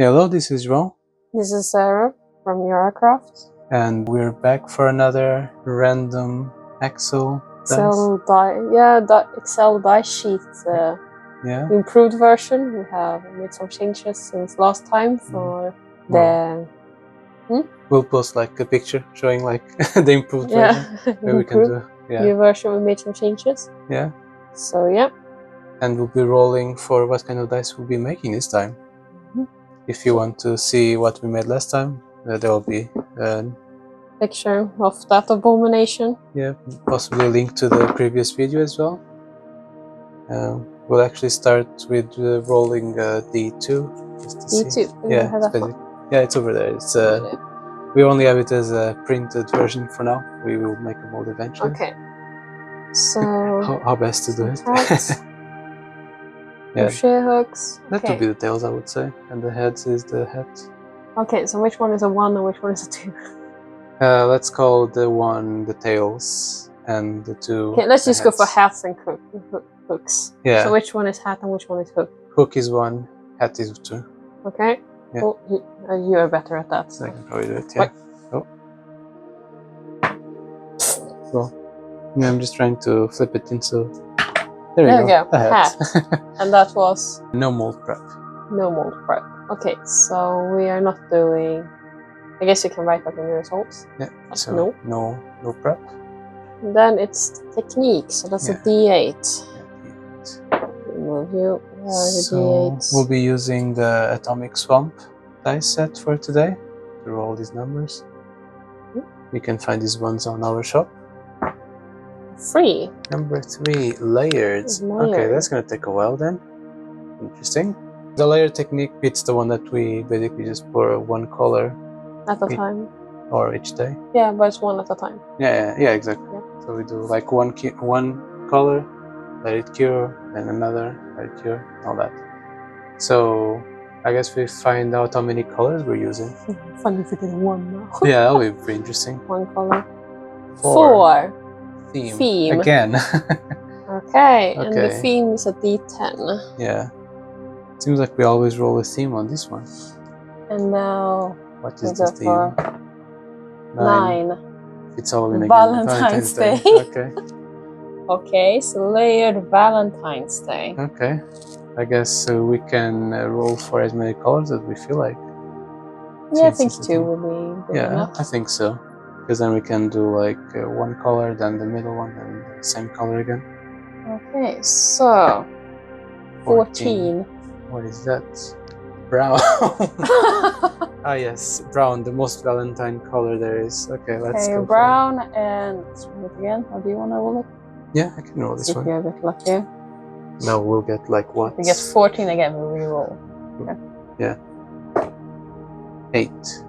Hello, this is Ron. This is Sarah from Joaracrafts. And we're back for another random Excel Excel die sheet. Improved version. We have made some changes since last time for the. We'll post like a picture showing like the improved version. Maybe we can do. New version. We made some changes. Yeah. So yeah. And we'll be rolling for what kind of dice we'll be making this time. If you want to see what we made last time, there will be a picture of that abomination. Yeah, possibly a link to the previous video as well. We'll actually start with rolling D2 just to D2. see. Yeah, it's over there. It's we only have it as a printed version for now. We will make a mold eventually. Okay. So how best to do it? crochet hooks. That would be the tails, I would say, and the heads is the hat. Okay, so which one is a 1 and which one is a 2? Let's call the 1 the tails and the 2. Okay, let's just go for hats and hooks. Yeah. So which one is hat and which one is hook? Hook is 1, hat is 2. Okay. Yeah. Well, you are better at that. So I can probably do it. Yeah. Oh. Well, I'm just trying to flip it into. There we go. Hat. And that was no mold prep. No mold prep. Okay, so we are not doing. I guess you can write that in the results. Yeah. So no prep. And then it's technique. So that's a D8. Remove you. So we'll be using the Atomic Swamp dice set for today to roll these numbers. You can find these ones on our shop. 3. Number 3, layered. Okay, that's gonna take a while then. Interesting. The layer technique beats the one that we basically just pour one color at a time, or each day. Yeah, but it's one at a time. Yeah, exactly. Yeah. So we do like one color, let it cure, then another, let it cure, all that. So I guess we find out how many colors we're using. Funny if we did 1 now. Yeah, that'll be pretty interesting. 1 color. 4. Theme. Again. Okay, and the theme is a D10. Yeah. Seems like we always roll a theme on this one. And now what is the theme? 9. It's Halloween again. Valentine's Day. Okay. Okay, so layered Valentine's Day. Okay. I guess we can roll for as many colors as we feel like. Yeah, I think 2 will be good enough. I think so. Because then we can do like 1 color, then the middle one, and the same color again. Okay, so 14. What is that? Brown. Ah yes, brown, the most Valentine color there is. Okay, let's go. Brown and let's roll it again. How do you want to roll it? Yeah, I can roll this one. If you're a bit lucky. Now we'll get like what? We get 14 again, we re-roll. Okay. Yeah. 8.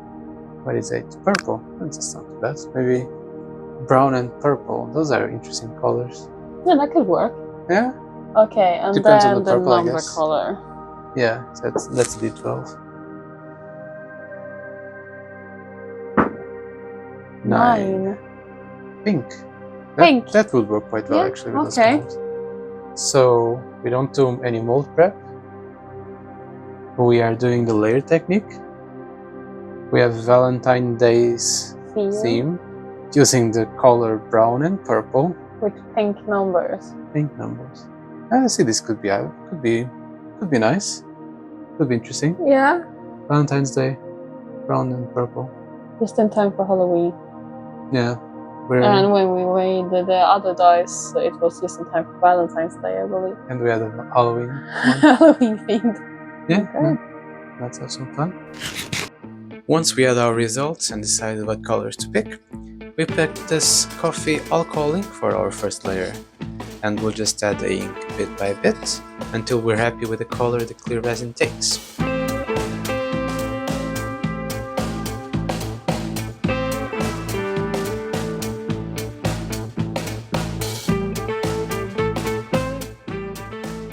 What is 8? Purple. That's just not too bad. Maybe brown and purple. Those are interesting colors. Yeah, that could work. Yeah. Okay, and depends then on the purple, number color. Yeah, so that's D12. 9. Pink. That would work quite well actually with those colors. So we don't do any mold prep. We are doing the layer technique. We have Valentine's Day's theme using the color brown and purple with pink numbers. I see this could be nice. Could be interesting. Yeah. Valentine's Day, brown and purple. Just in time for Halloween. Yeah. And when we weighed the other dice, it was just in time for Valentine's Day, I believe. And we had a Halloween one. Halloween themed. Yeah. Okay. Let's have some fun. Once we had our results and decided what colors to pick, we picked this coffee alcohol ink for our first layer. And we'll just add the ink bit by bit until we're happy with the color the clear resin takes.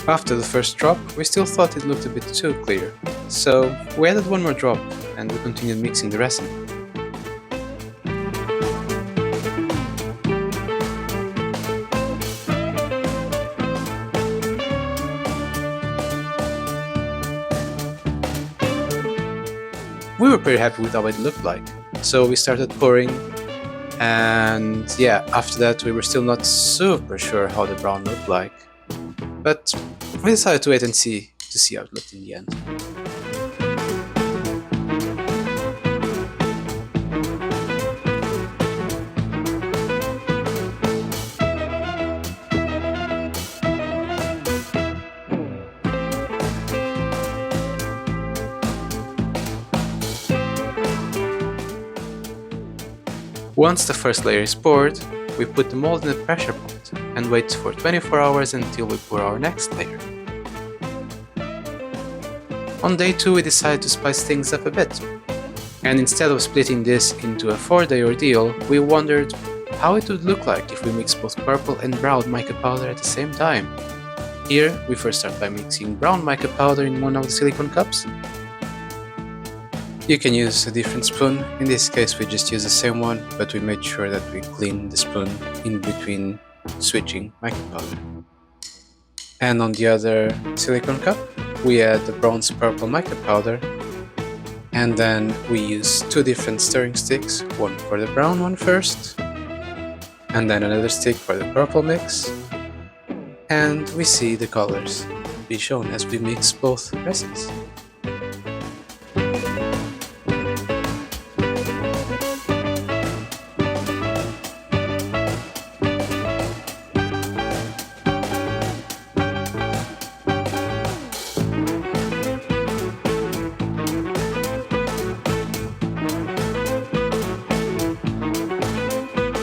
After the first drop, we still thought it looked a bit too clear, so we added 1 more drop and we continued mixing the resin. we were pretty happy with how it looked like. So we started pouring, and yeah, after that we were still not super sure how the brown looked like. But we decided to wait and see how it looked in the end. Once the first layer is poured, we put the mold in a pressure pot and wait for 24 hours until we pour our next layer. On day 2 we decided to spice things up a bit, and instead of splitting this into a 4-day ordeal, we wondered how it would look like if we mixed both purple and brown mica powder at the same time. Here we first start by mixing brown mica powder in one of the silicone cups. You can use a different spoon. In this case we just use the same one, but we made sure that we clean the spoon in between switching mica powder. And on the other silicone cup we add the bronze purple mica powder, and then we use 2 different stirring sticks, one for the brown one first, and then another stick for the purple mix, and we see the colors be shown as we mix both resins.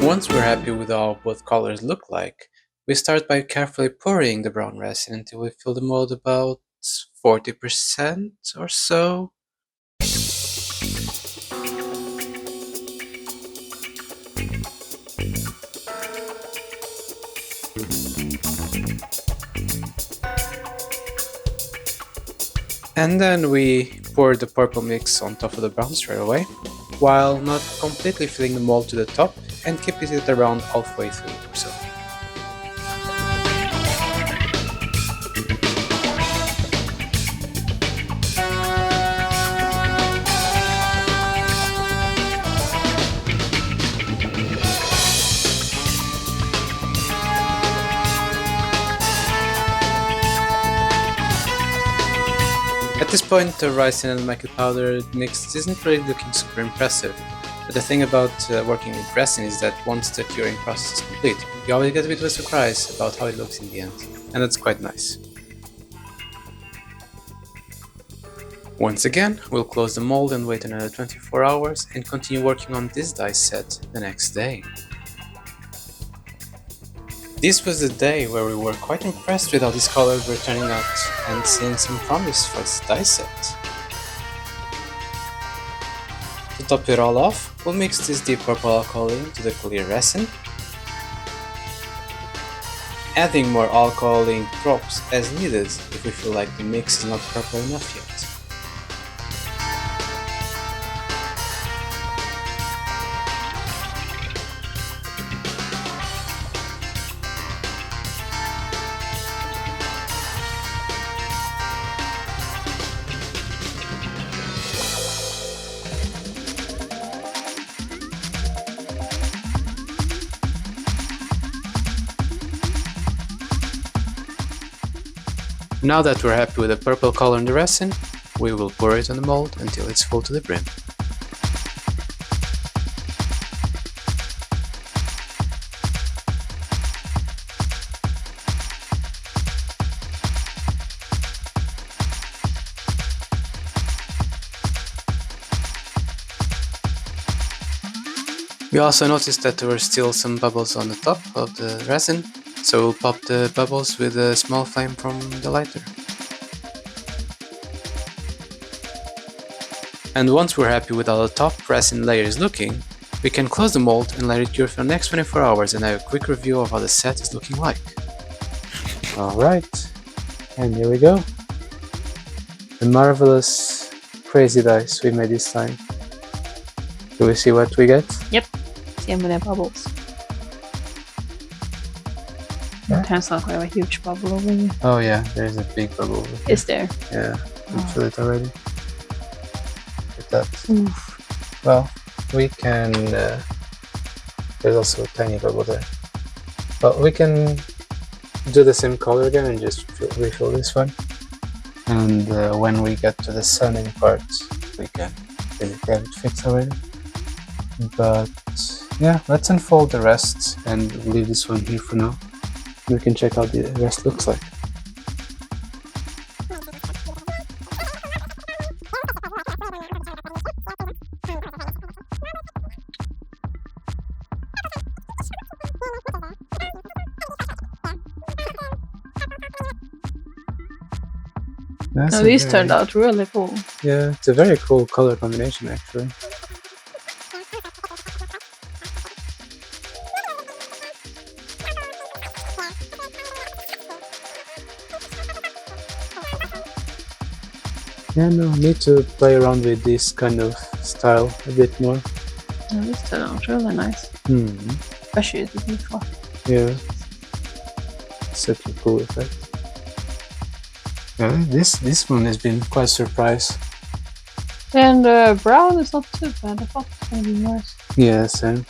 Once we're happy with how both colors look like, we start by carefully pouring the brown resin until we fill the mold about 40% or so. And then we pour the purple mix on top of the brown straight away, while not completely filling the mold to the top, and keep it at around halfway through or so. At this point the resin and mica powder mix isn't really looking super impressive. But the thing about working with resin is that once the curing process is complete, you always get a bit of a surprise about how it looks in the end, and that's quite nice. Once again, we'll close the mold and wait another 24 hours and continue working on this die set the next day. This was the day where we were quite impressed with how these colors were turning out and seeing some promise for this die set. To top it all off, we'll mix this deep purple alcohol into the clear resin, adding more alcohol ink drops as needed if we feel like the mix is not purple enough yet. Now that we're happy with the purple color in the resin, we will pour it on the mold until it's full to the brim. We also noticed that there were still some bubbles on the top of the resin, so we'll pop the bubbles with a small flame from the lighter. And once we're happy with how the top resin layer is looking, we can close the mold and let it cure for the next 24 hours and have a quick review of how the set is looking like. Alright, and here we go. The marvelous crazy dice we made this time. Do we see what we get? Yep, see with their bubbles. Turns out we have a huge bubble over here. Oh yeah, there's a big bubble over here. Is there? Yeah, we filled it already. But that. Well, we can... there's also a tiny bubble there. Well, we can do the same color again and just refill this one. And when we get to the sunning part, we can have it fixed already. But yeah, let's unfold the rest and leave this one here for now. We can check out the rest looks like. No, these turned out really cool. Yeah, it's a very cool color combination actually. Yeah, no, I need to play around with this kind of style a bit more. Yeah, these turned out really nice. Especially the before. Yeah, such a cool effect. Yeah, this one has been quite a surprise. And brown is not too bad. I thought it was going to be worse. Yeah, same.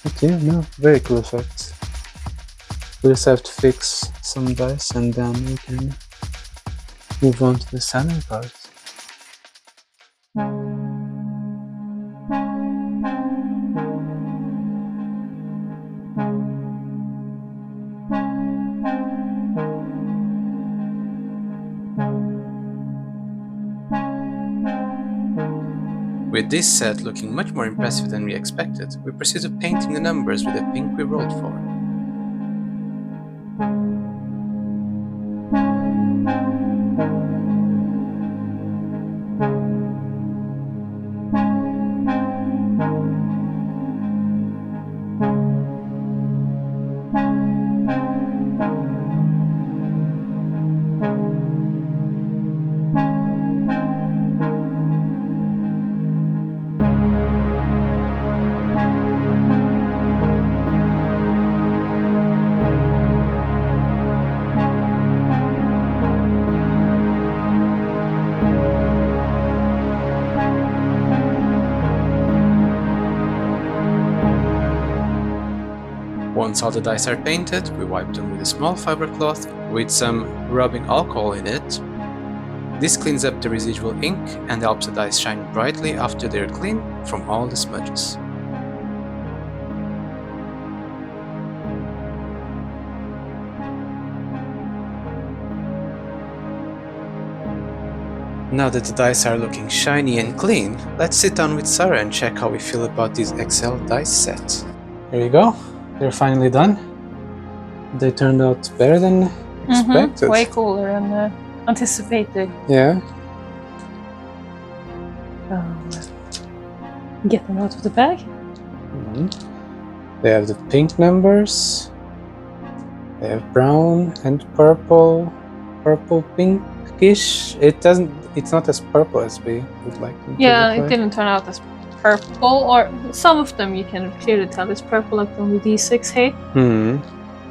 But yeah, no, very cool effect. We just have to fix some dice and then we can move on to the sanding part. With this set looking much more impressive than we expected, we proceeded painting the numbers with the pink we rolled for. Once all the dice are painted, we wipe them with a small fiber cloth with some rubbing alcohol in it. This cleans up the residual ink and helps the dice shine brightly after they're clean from all the smudges. Now that the dice are looking shiny and clean, let's sit down with Sarah and check how we feel about this Excel dice set. Here you go. They're finally done. They turned out better than expected. Way cooler than anticipated. Yeah. Get them out of the bag. They have the pink numbers. They have brown and purple. Purple pinkish. It's not as purple as we would like them to Yeah, look it like. didn't turn out as purple, or some of them you can clearly tell it's purple, like on the D6 here.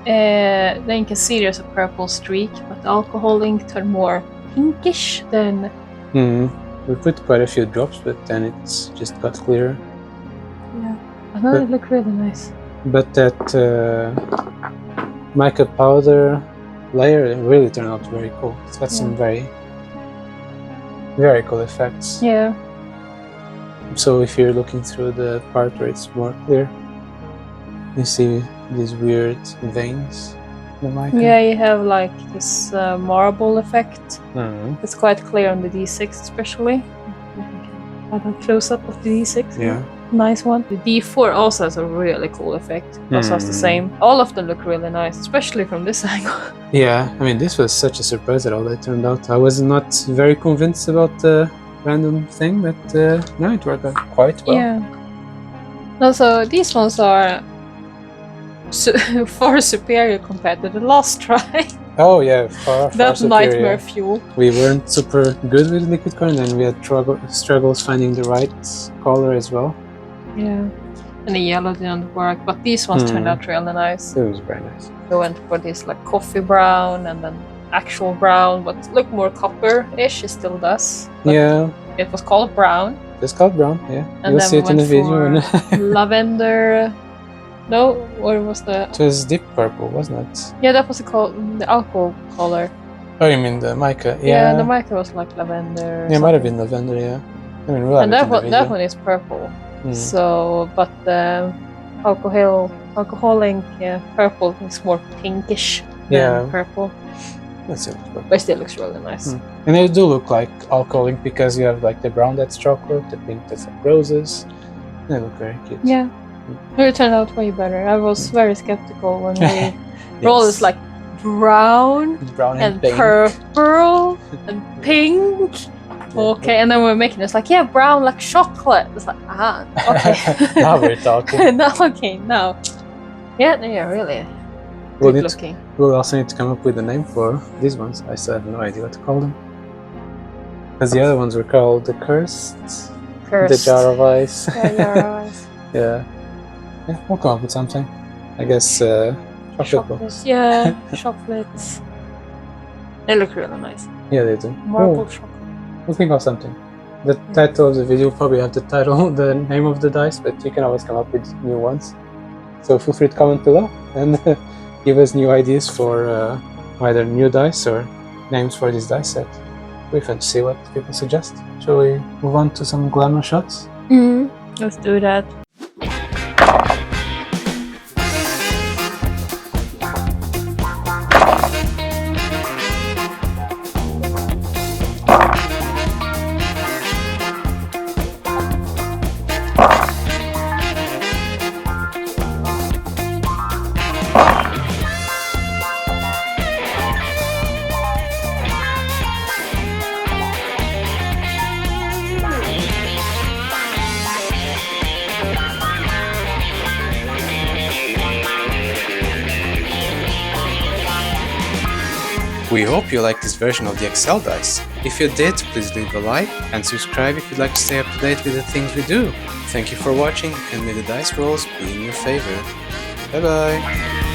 Then you can see there's a purple streak, but the alcohol ink turned more pinkish than... We put quite a few drops, but then it's just got clearer. Yeah, I thought it looked really nice. But that mica powder layer really turned out very cool. It's got some very, very cool effects. Yeah. So if you're looking through the part where it's more clear, you see these weird veins. Yeah, you have like this marble effect. It's quite clear on the D6 especially. Have a close-up of the D6. Yeah. Nice one. The D4 also has a really cool effect. Also has the same. All of them look really nice, especially from this angle. Yeah, I mean, this was such a surprise that all that turned out. I was not very convinced about the random thing, but no, it worked out quite well. Yeah. Also, these ones are far superior compared to the last try. Oh yeah, far that superior. nightmare fuel. We weren't super good with liquid color, and we had struggles finding the right color as well. Yeah, and the yellow didn't work, but these ones turned out really nice. It was very nice. We went for this like coffee brown and then actual brown, but look more copper-ish. It still does. Yeah. It was called brown. It's called brown, yeah. And You'll then see it in the video. Lavender. No, what was the? It was deep purple, wasn't it? Yeah, that was the alcohol color. Oh, you mean the mica? Yeah, the mica was like lavender. Yeah, it might have been lavender. Yeah. I mean, we'll have and it in the video. that one is purple. So, but the alcoholic purple is more pinkish than purple. That's it. But it still looks really nice. And they do look like alcoholic because you have like the brown that's chocolate, the pink that's like roses. They look very cute. Yeah. It turned out way better. I was very skeptical when we rolled this like brown and pink. purple and pink. Okay, and then we're making this like, yeah, brown like chocolate. It's like, okay. Now we're talking. now. Yeah, really good looking. We'll also need to come up with a name for these ones. I still have no idea what to call them. Because the other ones were called the Cursed. The Jar of Ice. Yeah, Jar of Ice. Yeah, we'll come up with something. I guess chocolates. Yeah, chocolates. They look really nice. Yeah, they do. Marble chocolate. We'll think of something. The title of the video will probably have the name of the dice, but you can always come up with new ones. So feel free to comment below and give us new ideas for either new dice or names for this dice set. We can see what people suggest. Shall we move on to some glamour shots? Let's do that. We hope you liked this version of the Excel dice. If you did, please leave a like and subscribe if you'd like to stay up to date with the things we do. Thank you for watching, and may the dice rolls be in your favor. Bye bye!